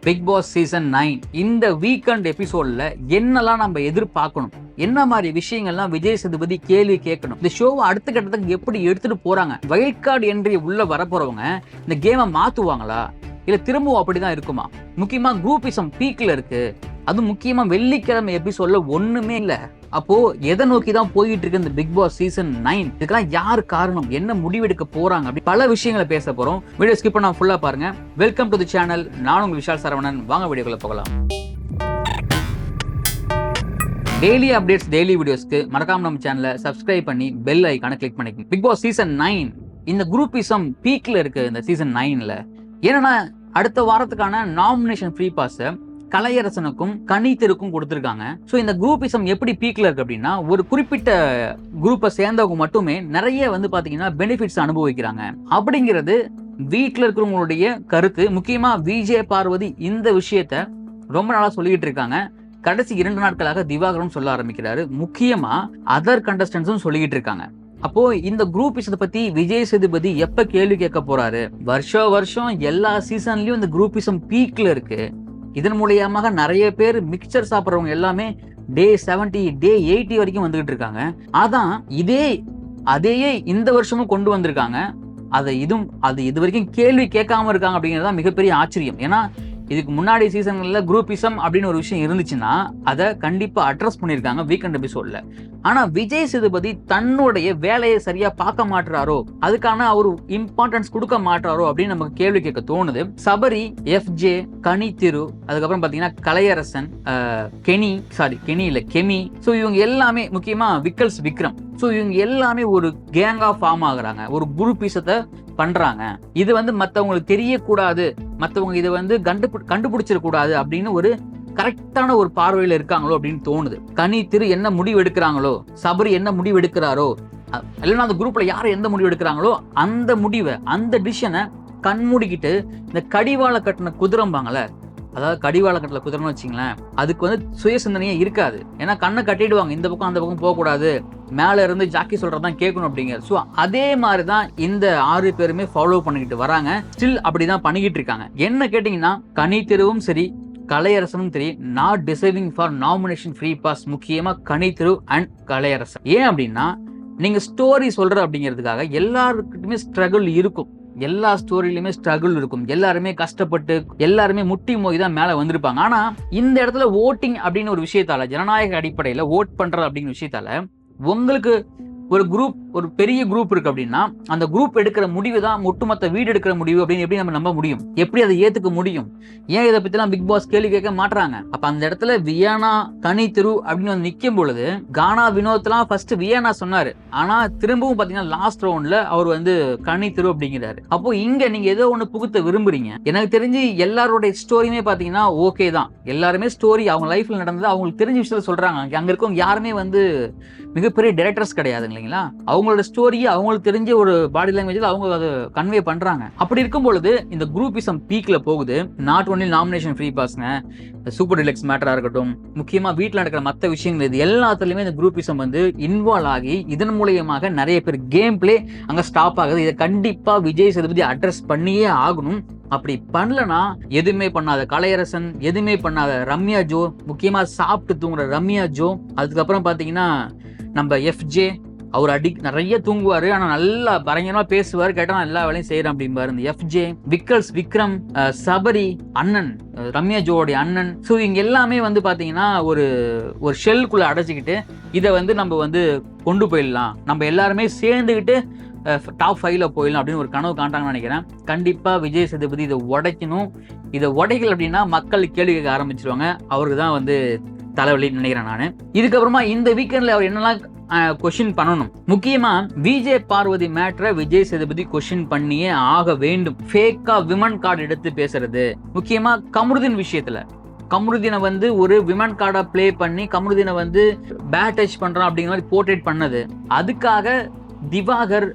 Big Boss season 9 இந்த weekend எபிசோட்ல என்னெல்லாம் நம்ம எதிர்பார்க்கணும், என்ன மாதிரி விஷயங்கள்லாம் விஜய் சேதுபதி கேள்வி கேட்கணும், இந்த ஷோவை அடுத்த கட்டத்துக்கு எப்படி எடுத்துட்டு போறாங்க, வைல்ட் கார்டு என்ட்ரி உள்ள வரப்போறவங்க இந்த கேமை மாத்துவாங்களா இல்ல திரும்பவும் அப்படிதான் இருக்குமா, முக்கியமா குரூப்பிசம் பீக்ல இருக்கு, அது முக்கியமா வெள்ளிக்கிழமை எபிசோட்ல ஒண்ணுமே இல்ல. அப்போ எதை நோக்கி தான் போயிட்டு இருக்கு இந்த பிக் பாஸ் சீசன் 9? இதுக்கெல்லாம் யார் காரணம், என்ன முடிவெடுக்க போறாங்க, அப்படி பல விஷயங்களை பேச போறோம். வீடியோ ஸ்கிப் பண்ணாம ஃபுல்லா பாருங்க. Welcome to the channel. நான் உங்க விஷால் சரவணன். வாங்க வீடியோக்குள்ள போகலாம். டெய்லி அப்டேட்ஸ், டெய்லி வீடியோஸ்க்கு மறக்காம நம்ம சேனலை சப்ஸ்கிரைப் பண்ணி பெல் ஐகானை கிளிக் பண்ணிக்கோங்க. பிக் பாஸ் சீசன் 9 இந்த குரூப்பிசம் பீக்ல இருக்கு. இந்த சீசன் 9ல ஏன்னா அடுத்த வாரத்துக்கான நாமினேஷன் ஃப்ரீ பாஸ் கலையரசனுக்கும் கனித்திருக்கும் கொடுத்திருக்காங்க. சோ இந்த குரூப்பிசம் எப்படி பீக்ல இருக்கு அப்படின்னா, ஒரு குறிப்பிட்ட குரூப்பை சேர்ந்தவங்க மட்டுமே நிறைய பாத்தீங்கன்னா பெனிஃபிட்ஸ் அனுபவிக்கிறாங்க அப்படிங்கிறது வீட்டுல இருக்கிறவங்களுடைய கருத்து. முக்கியமா விஜய் பார்வதி இந்த விஷயத்த ரொம்ப நாளா சொல்லிட்டு இருக்காங்க. கடைசி 2 நாட்களாக திவாகரும் சொல்ல ஆரம்பிக்கிறாரு. முக்கியமா அதர் கண்டஸ்டன்ஸும் சொல்லிட்டு இருக்காங்க. அப்போ இந்த குரூப்பிசத்தை பத்தி விஜய் சேதுபதி எப்ப கேள்வி கேட்க போறாரு? வருஷம் எல்லா சீசன்லயும் இந்த குரூப்பிசம் பீக்ல இருக்கு. இதன் மூலியமாக நிறைய பேர் மிக்சர் சாப்பிட்றவங்க எல்லாமே டே 70 டே 80 வரைக்கும் வந்துகிட்டு இருக்காங்க. அதான் அதையே இந்த வருஷமும் கொண்டு வந்திருக்காங்க. அது இது வரைக்கும் கேள்வி கேட்காம இருக்காங்க அப்படிங்கிறது மிகப்பெரிய ஆச்சரியம். ஏன்னா இதுக்கு முன்னாடி சீசன்ல குரூப்பிசம் அப்படின்னு ஒரு விஷயம் இருந்துச்சுன்னா அதை கண்டிப்பா அட்ரஸ் பண்ணிருக்காங்க வீக்கெண்ட் எபிசோட்ல. ஆனா விஜய் சேதுபதி தன்னுடைய வேலையை சரியா பார்க்க மாட்டாரோ, அதுக்கான ஒரு இம்பார்ட்டன்ஸ் கொடுக்க மாட்டாரோ அப்படின்னு நமக்கு கேள்வி கேட்க தோணுது. சபரி, FJ, கனித்திரு, அதுக்கப்புறம் பாத்தீங்கன்னா கலையரசன், கெமி, சோ இவங்க எல்லாமே, முக்கியமா விக்ரம், சோ இவங்க எல்லாமே ஒரு கேங்கா ஃபார்ம் ஆகுறாங்க, ஒரு குரூப்பிசத்தை பண்றாங்க. இது மத்தவங்களுக்கு தெரியக்கூடாது, மத்தவங்க இதை கண்டுபிடிச்சிடக்கூடாது அப்படின்னு ஒரு கரெக்டான ஒரு பார்வையில இருக்காங்களோ அப்படின்னு தோணுது. கனித்திரு என்ன முடிவு எடுக்கிறாங்களோ, சபரி என்ன முடிவு எடுக்கிறாரோ, இல்லைன்னா அந்த குரூப்ல யார் எந்த முடிவு எடுக்கிறாங்களோ அந்த முடிவை, அந்த டிசிஷனை கண்மூடிக்கிட்டு இந்த கடிவாள கட்டின குதிரம்பாங்கல்ல, அதாவது கடிவாள கட்டல குதிரன்னு வச்சுங்களேன், அதுக்கு சுய சிந்தனையே இருக்காது. ஏன்னா கண்ணை கட்டிடுவாங்க, இந்த பக்கம் அந்த பக்கம் போகக்கூடாது, மேல இருந்து ஜாக்கி சொல்றதான் கேட்கணும் அப்படிங்க. ஸோ அதே மாதிரிதான் இந்த 6 பேருமே ஃபாலோ பண்ணிக்கிட்டு வராங்க. ஸ்டில் அப்படிதான் பண்ணிக்கிட்டு இருக்காங்க. என்ன கேட்டீங்கன்னா, கனித்திருவும் சரி கலையரசனும் சரி not deserving for nomination free pass. முக்கியமா கனித்திரு அண்ட் கலையரசன். ஏன் அப்படின்னா, நீங்க ஸ்டோரி சொல்ற அப்படிங்கிறதுக்காக எல்லாருக்கிட்டுமே ஸ்ட்ரகிள் இருக்கும், எல்லா ஸ்டோரியிலுமே ஸ்ட்ரகிள் இருக்கும், எல்லாருமே கஷ்டப்பட்டு எல்லாருமே முட்டி மோதி தான் மேல வந்திருப்பாங்க. ஆனா இந்த இடத்துல ஓட்டிங் அப்படின்னு ஒரு விஷயத்தால, ஜனநாயக அடிப்படையில ஓட் பண்றது அப்படிங்கிற விஷயத்தால உங்களுக்கு ஒரு பெரிய குரூப் இருக்கு அப்படின்னா, அந்த குரூப் எடுக்கிற முடிவு தான் ஒட்டுமொத்த வீடு எடுக்கிற முடிவு அப்படின்னு எப்படி நம்ம நம்ப முடியும்? எப்படி அதை ஏத்துக்க முடியும்? ஏன் இதை பத்தி எல்லாம் பிக் பாஸ் கேள்வி கேட்க மாட்டாங்க? அப்ப அந்த இடத்துல வியானா, கனித்திரு அப்படின்னு நிக்கும் பொழுது கானா வினோத்லாம் ஃபர்ஸ்ட் வியானா சொன்னாரு. ஆனா திரும்பவும் பாத்தீங்கன்னா லாஸ்ட் ரவுண்ட்ல அவர் கனித்திரு அப்படிங்கிறாரு. அப்போ இங்க நீங்க ஏதோ ஒண்ணு புகுத்த விரும்புறீங்க. எனக்கு தெரிஞ்சு எல்லாருடைய ஸ்டோரியுமே பாத்தீங்கன்னா ஓகே தான். எல்லாருமே ஸ்டோரி அவங்க லைஃப்ல நடந்தது அவங்களுக்கு தெரிஞ்ச விஷயத்த சொல்றாங்க. அங்க இருக்கவங்க யாருமே மிகப்பெரிய டைரக்டர்ஸ் கிடையாதுங்க இல்லைங்களா? அவங்களோட ஸ்டோரியை அவங்களுக்கு தெரிஞ்ச ஒரு பாடி லாங்குவேஜ்ல அவங்க அதை கன்வே பண்றாங்க. அப்படி இருக்கும் பொழுது இந்த குரூப்பிசம் பீக்ல போகுது. நாட் ஒன்லி நாமினேஷன் ஃப்ரீ பாஸ்ங்க, சூப்பர் டிலக்ஸ் மேட்டரா இருக்கட்டும், முக்கியமா வீட்டுல நடக்கிற மற்ற விஷயங்கள், இது எல்லாத்துலயுமே இந்த குரூப்பிசம் இன்வால்வ் ஆகி இதன் மூலியமாக நிறைய பேர் கேம் பிளே அங்க ஸ்டாப் ஆகுது. இதை கண்டிப்பா விஜய் சேதுபதி அட்ரஸ் பண்ணியே ஆகணும். அப்படி பண்ணலனா எதுவுமே பண்ணாத கலையரசன், எதுவுமே பண்ணாத ரம்யா ஜோ, முக்கியமா சாப்பிட்டு தூங்குற ரம்யா ஜோ, அதுக்கப்புறம் பாத்தீங்கன்னா நம்ம FJ, அவர் நிறைய தூங்குவாரு, ஆனா நல்லா பயங்கரமா பேசுவாரு, கேட்டா எல்லா வேலையும் செய்யறேன் அப்படிம்பாரு. இந்த FJ, விக்ரம், சபரி, அண்ணன் ரம்யா ஜோடைய அண்ணன், ஸோ இங்க எல்லாமே பாத்தீங்கன்னா ஒரு ஷெல்குள்ள அடைச்சிக்கிட்டு இதை நம்ம கொண்டு போயிடலாம், நம்ம எல்லாருமே சேர்ந்துக்கிட்டு டாப் 5ல போயிடலாம் அப்படின்னு ஒரு கனவு காண்றாங்கன்னு நினைக்கிறேன். கண்டிப்பா விஜய் சேதுபதி இதை உடைக்கணும். இதை உடைக்கல அப்படின்னா மக்கள் கேள்வி கேட்க ஆரம்பிச்சிருவாங்க. அவருக்கு தான் தலைவலி நினைக்கிறேன் நானு. இதுக்கப்புறமா இந்த வீக்கெண்ட்ல அவர் என்னெல்லாம் கொஸ்டின் பண்ணணும், முக்கியமா விஜய் பார்வதி மேட்டரை விஜய் சேதுபதி கொஸ்டின் பண்ணியே ஆக வேண்டும். ஃபேக்கா விமன் கார்டு எடுத்து பேசுறது, முக்கியமா கமருதீன் விஷயத்துல கமருதீனை ஒரு விமன் கார்டா பிளே பண்ணி கமருதீனை பேட் டச் பண்றான் அப்படிங்கிற மாதிரி போர்ட்ரேட் பண்ணது, அதுக்காக திவாகர்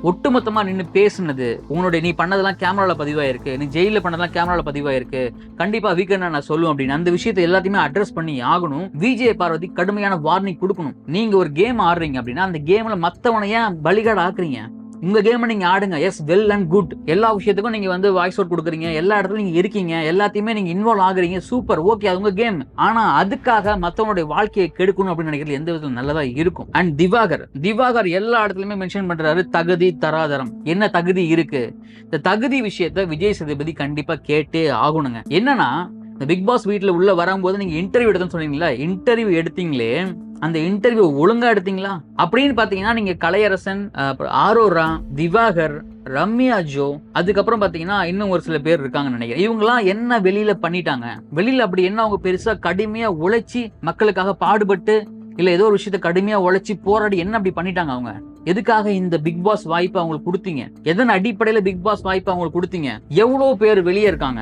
ஒட்டுமொத்தமா நின்று பேசுனது, உங்களுடைய நீ பண்ணதெல்லாம் கேமரால பதிவாயிருக்கு, நீ ஜெயில பண்ணதெல்லாம் கேமரால பதிவாயிருக்கு, கண்டிப்பா வீக்கெண்ட் நான் சொல்லுவேன் அப்படின்னு அந்த விஷயத்தை எல்லாத்தையுமே அட்ரஸ் பண்ணி ஆகணும். விஜய் பார்வதி கடுமையான வார்னிங் கொடுக்கணும். நீங்க ஒரு கேம் ஆடுறீங்க அப்படின்னா அந்த கேம்ல மத்தவனை ஏன் பலிகாடு ஆக்குறீங்க? உங்க கேமை நீங்க ஆடுங்க. Yes, well and good. எல்லா விஷயத்துக்கும் நீங்க வந்து வாய்ஸ் அவுட் கொடுக்குறீங்க, எல்லா இடத்துலயும் நீங்க இருக்கீங்க, எல்லாத்தையுமே நீங்க இன்வால்வ் ஆகுறீங்க, சூப்பர், ஓகே, அது உங்க கேம். ஆனா அதுக்காக மத்தவங்களுடைய வாழ்க்கையை கெடுக்கணும் அப்படின்னு நினைக்கிறது எந்த விதத்துல நல்லதா இருக்கும்? அண்ட் திவாகர் எல்லா இடத்துலயுமே மென்ஷன் பண்றாரு, தகுதி தராதரம். என்ன தகுதி இருக்கு? இந்த தகுதி விஷயத்த விஜய் சேதுபதி கண்டிப்பா கேட்டே ஆகணுங்க. என்னன்னா, இந்த பிக் பாஸ் வீட்டுல உள்ள வரும்போது நீங்க இன்டர்வியூ எடுத்தோம்னு சொன்னீங்களா, இன்டர்வியூ எடுத்தீங்களே, அந்த இன்டர்வியூ ஒழுங்கா எடுத்தீங்களா அப்படின்னு பாத்தீங்கன்னா, நீங்க கலையரசன், ஆரோரா, திவாகர், ரம்யா ஜோ, அதுக்கப்புறம் பாத்தீங்கன்னா இன்னும் ஒரு சில பேர் இருக்காங்கன்னு நினைக்கிறேன். இவங்க எல்லாம் என்ன வெளியில பண்ணிட்டாங்க? வெளியில அப்படி என்ன அவங்க பெருசா கடுமையா உழைச்சி மக்களுக்காக பாடுபட்டு, இல்ல ஏதோ ஒரு விஷயத்த கடுமையா உழைச்சி போராடி என்ன அப்படி பண்ணிட்டாங்க அவங்க? எதுக்காக இந்த பிக் பாஸ் வாய்ப்பு அவங்களுக்கு கொடுத்தீங்க? எதன் அடிப்படையில பிக் பாஸ் வாய்ப்பு அவங்களுக்கு கொடுத்தீங்க? எவ்வளவு பேர் வெளியே இருக்காங்க,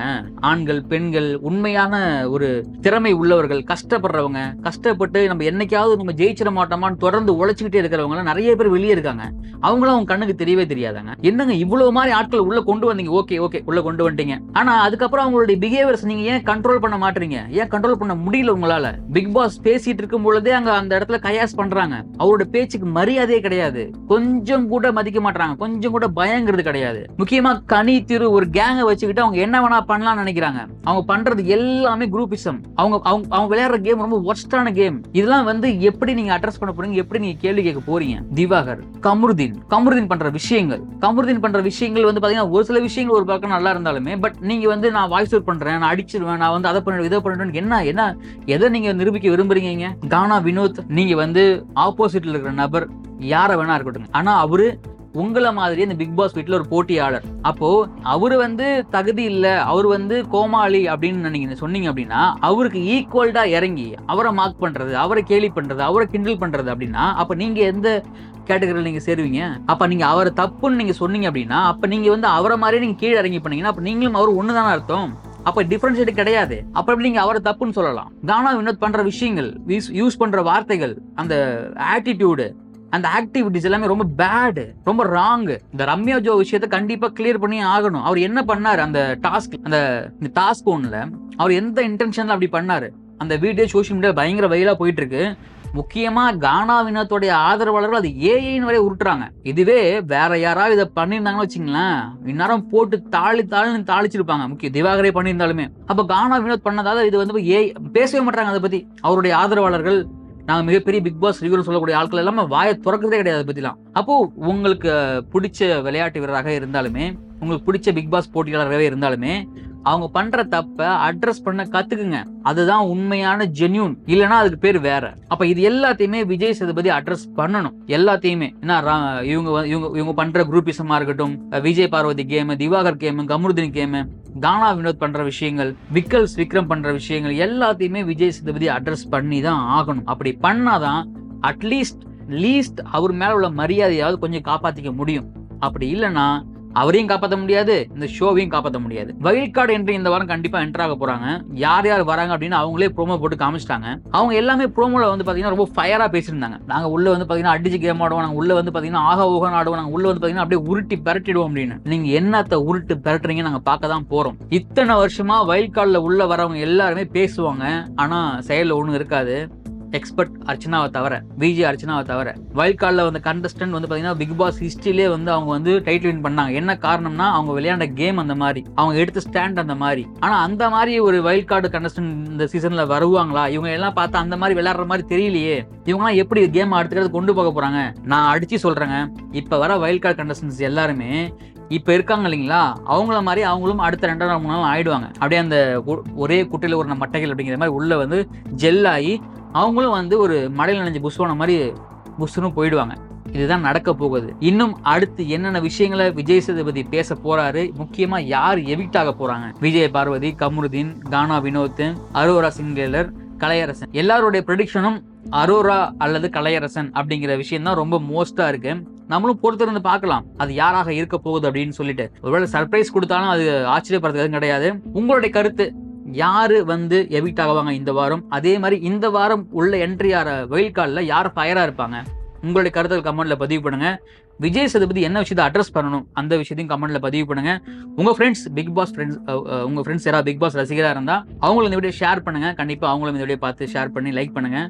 ஆண்கள், பெண்கள், உண்மையான ஒரு திறமை உள்ளவர்கள், கஷ்டப்படுறவங்க, கஷ்டப்பட்டு நம்ம என்னைக்காவது நம்ம ஜெயிச்சிட மாட்டோமான்னு தொடர்ந்து உழைச்சிக்கிட்டே இருக்கிறவங்க நிறைய பேர் வெளியே இருக்காங்க. அவங்களும் அவங்க கண்ணுக்கு தெரியவே தெரியாதாங்க. என்னங்க இவ்வளவு மாதிரி ஆட்கள் உள்ள கொண்டு வந்தீங்க? ஓகே, உள்ள கொண்டு வந்துட்டீங்க. ஆனா அதுக்கப்புறம் அவங்களுடைய பிஹேவியர்ஸ் நீங்க ஏன் கண்ட்ரோல் பண்ண மாட்டீங்க? ஏன் கண்ட்ரோல் பண்ண முடியல உங்களால? பிக் பாஸ் பேசிட்டு இருக்கும் பொழுதே அங்க அந்த இடத்துல கயாஸ் பண்றாங்க. அவரோட பேச்சுக்கு மரியாதையே கிடையாது, கொஞ்சம் கூட மதிக்க மாட்டாங்க, கொஞ்சம் கூட பயங்கிறது கிடையாது. முக்கியமா கனி, திரு ஒரு கேங்க வச்சுக்கிட்டு அவங்க என்ன வேணா பண்ணலாம்னு நினைக்கிறாங்க. அவங்க பண்றது எல்லாமே குரூப்பிசம். அவங்க விளையாடுற கேம் ரொம்ப வொர்ஸ்டான கேம். இதெல்லாம் வந்து எப்படி நீங்க அட்ரஸ் பண்ண போறீங்க? எப்படி நீங்க கேள்வி கேட்க போறீங்க? திவாகர், கமருதீன் பண்ற விஷயங்கள் வந்து பாத்தீங்கன்னா, ஒரு சில விஷயங்கள் ஒரு பக்கம் நல்லா இருந்தாலுமே, பட் நீங்க வந்து நான் வாய்ஸ் அவுட் பண்றேன், நான் அடிச்சிருவேன், நான் வந்து அதை பண்ணுவேன், இதை பண்ணுவேன், என்ன எதை நீங்க நிரூபிக்க விரும்புறீங்க? கானா வினோத், நீங்க வந்து ஆப்போசிட்ல இருக்கிற நபர் யார வேணா இருக்கட்டும், ஆனா அவரு உங்களை மாதிரியே இந்த பிக் பாஸ் வீட்டுல ஒரு போட்டியாளர். அப்போ அவரு வந்து தகுதி இல்ல, அவரு வந்து கோமாளி அப்படின்னு நீங்க சொன்னீங்க அப்படின்னா, அவருக்கு ஈக்குவல்டா இறங்கி அவரை மார்க் பண்றது, அவரை கேலி பண்றது, அவரை கிண்டல் பண்றது அப்படின்னா, அப்ப நீங்க எந்த கேட்டகரியில் நீங்க சேருவீங்க? அப்ப நீங்க அவரை தப்புன்னு நீங்க சொன்னீங்க அப்படின்னா, அப்ப நீங்க வந்து அவரை மாதிரியே நீங்க கீழே இறங்கி பண்ணீங்கன்னா, அப்ப நீங்களும் அவரு ஒண்ணுதானே அர்த்தம். அப்ப டிஃபரன்ஷியேட் கிடையாது. அப்ப எப்படி நீங்க அவரை தப்புன்னு சொல்லலாம்? கானா வினோத் பண்ற விஷயங்கள், யூஸ் பண்ற வார்த்தைகள், அந்த ஆட்டிடியூடு, அந்த ஆக்டிவிட்டிஸ் எல்லாமே ரொம்ப பேட், ரொம்ப ராங். இந்த ரம்யா ஜோ விஷயத்த கண்டிப்பா கிளியர் பண்ணி ஆகணும். அவர் என்ன பண்ணாரு அந்த டாஸ்க் ஒன்ல, அவர் எந்த இன்டென்ஷன்ல அப்படி பண்ணாரு? அந்த வீடியோ சோசியல் மீடியா பயங்கர வைரலா போயிட்டு இருக்கு. முக்கியமா கானா வினோத்தோடைய ஆதரவாளர்கள் அது ஏஐன்னு வரை உருட்டுறாங்க. இதுவே வேற யாராவது இதை பண்ணியிருந்தாங்கன்னு வச்சுங்களேன், இந்நேரம் போட்டு தாளிச்சிருப்பாங்க. முக்கிய திவாகரே பண்ணியிருந்தாலுமே. அப்ப கானா வினோத் பண்ணதால இது வந்து ஏஐ பேசவே மாட்டாங்க அதை பத்தி. அவருடைய ஆதரவாளர்கள், நாங்க மிகப்பெரிய பிக் பாஸ் ரிவ்யூ சொல்லக்கூடிய ஆட்கள் எல்லாமே வாயை திறக்கிறதே கிடையாது அதை பத்திலாம். அப்போ உங்களுக்கு பிடிச்ச விளையாட்டு வீரராக இருந்தாலுமே, உங்களுக்கு பிடிச்ச பிக் பாஸ் போட்டியாளராகவே இருந்தாலுமே, அவங்க பண்ற தப்ப அட்ரஸ் பண்ண கத்துக்குங்க. அதுதான் உண்மையான ஜென்யூன். இல்லைன்னா அதுக்கு பேர் வேற. அப்ப இது எல்லாத்தையுமே விஜய் சேதுபதி அட்ரஸ் பண்ணணும். எல்லாத்தையுமே இவங்க பண்ற குரூப்பிசமா இருக்கட்டும், Vijay Parvathy game, Divakar game, Kamarudeen game, Gana Vinoth பண்ற விஷயங்கள், விக்ரம் பண்ற விஷயங்கள் எல்லாத்தையுமே விஜய் சேதுபதி அட்ரஸ் பண்ணி தான் ஆகணும். அப்படி பண்ணாதான் அட்லீஸ்ட் அவர் மேல உள்ள மரியாதையாவது கொஞ்சம் காப்பாத்திக்க முடியும். அப்படி இல்லைன்னா அவரையும் காப்பாற்ற முடியாது, இந்த ஷோவையும் காப்பாற்ற முடியாது. வைல்ட் கார்டு என்ட்ரி இந்த வாரம் கண்டிப்பா என்டர் ஆக போறாங்க. யார் வராங்க அப்படின்னு அவங்களே ப்ரோமோ போட்டு காமிச்சிட்டாங்க. அவங்க எல்லாமே ப்ரோமோல வந்து பாத்தீங்கன்னா ரொம்ப ஃபயரா பேசியிருந்தாங்க. நாங்க உள்ள வந்து பாத்தீங்கன்னா அடிச்சு கேம் ஆடுவோம், நாங்க உள்ள வந்து பாத்தீங்கன்னா ஆகா ஊகன் ஆடுவோம், நாங்க உள்ள வந்து பாத்தீங்கன்னா அப்படியே உருட்டி பரட்டிடுவோம் அப்படின்னு. நீங்க என்னத்த உருட்டு பரட்டுறீங்க நாங்க பார்க்க தான் போறோம். இத்தனை வருஷமா வைல்ட் கார்டுல உள்ள வரவங்க எல்லாருமே பேசுவாங்க, ஆனா செயல்ல ஒண்ணும் இருக்காது. எக்ஸ்பர்ட் அர்ச்சனாவை தவிர, விஜய் அர்ச்சனாவை தவிர, வைல்ட் கார்டில் வந்து கண்டஸ்டன்ட் வந்து பார்த்தீங்கன்னா பிக் பாஸ் ஹிஸ்ட்ரியிலே வந்து அவங்க வந்து டைட்டில் வின் பண்ணாங்க. என்ன காரணம்னா அவங்க விளையாண்ட கேம் அந்த மாதிரி, அவங்க எடுத்த ஸ்டாண்ட் அந்த மாதிரி. ஆனால் அந்த மாதிரி ஒரு வைல்ட் கார்டு கண்டஸ்டன்ட் இந்த சீசன்ல வருவாங்களா? இவங்க எல்லாம் பார்த்தா அந்த மாதிரி விளையாடுற மாதிரி தெரியலையே. இவங்கலாம் எப்படி கேம் அடுத்துக்கிறது கொண்டு போக போறாங்க? நான் அடிச்சு சொல்றேங்க, இப்ப வர வைல்ட் கார்டு கண்டஸ்டன்ஸ் எல்லாருமே இப்ப இருக்காங்க இல்லைங்களா, அவங்கள மாதிரி அவங்களும் அடுத்த 2 நாள் 3 நாள் ஆயிடுவாங்க. அப்படியே அந்த ஒரே குட்டையில ஒரு மட்டைகள் அப்படிங்கிற மாதிரி உள்ள வந்து ஜெல் ஆகி அவங்களும் வந்து ஒரு மழையில் நினைஞ்ச புஷ்வான மாதிரி புஷ்னு போயிடுவாங்க. இதுதான் நடக்க போகுது. இன்னும் அடுத்து என்னென்ன விஷயங்களை விஜய் சேதுபதி பேச போறாரு, முக்கியமா யார் எவிக்ட் ஆக போறாங்க, விஜய் பார்வதி, கமருதீன், கானா வினோத், அரோரா சிங்கேலர், கலையரசன், எல்லாருடைய ப்ரெடிக்ஷனும் அரோரா அல்லது கலையரசன் அப்படிங்கிற விஷயம் தான் ரொம்ப மோஸ்டா இருக்கு. நம்மளும் பொறுத்திருந்து பார்க்கலாம் அது யாராக இருக்க போகுது அப்படின்னு சொல்லிட்டு. ஒருவேளை சர்ப்ரைஸ் கொடுத்தாலும் அது ஆச்சரியப்படுறது கிடையாது. உங்களுடைய கருத்து, யாரு வந்து எவிக்ட் ஆகுவாங்க இந்த வாரம்? அதே மாதிரி இந்த வாரம் உள்ள என்ட்ரி ஆற வைல்ட் கார்டில் யார் ஃபயரா இருப்பாங்க? உங்களுடைய கருத்துக்கள் கமெண்ட்ல பதிவு பண்ணுங்க. விஜய் சேதுபதி என்ன விஷயத்தை அட்ரஸ் பண்ணணும் அந்த விஷயத்தையும் கமெண்ட்ல பதிவு பண்ணுங்க. உங்க ஃப்ரெண்ட்ஸ் உங்க ஃப்ரெண்ட்ஸ் யாராவது பிக் பாஸ் ரசிகராக இருந்தா அவங்களும் இந்த வீடியோ ஷேர் பண்ணுங்க. கண்டிப்பா அவங்களும் இந்த வீடியோ பார்த்து ஷேர் பண்ணி லைக் பண்ணுங்க.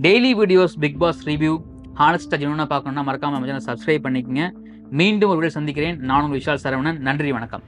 Daily videos Bigg Boss review ஹானஸ்டா ஜெனுவனா பார்க்கணும்னா மறக்காம சப்ஸ்கிரைப் பண்ணிக்கங்க. மீண்டும் ஒரு வீடியோ சந்திக்கிறேன். நான் உங்கள் விஷால் சரவணன். நன்றி, வணக்கம்.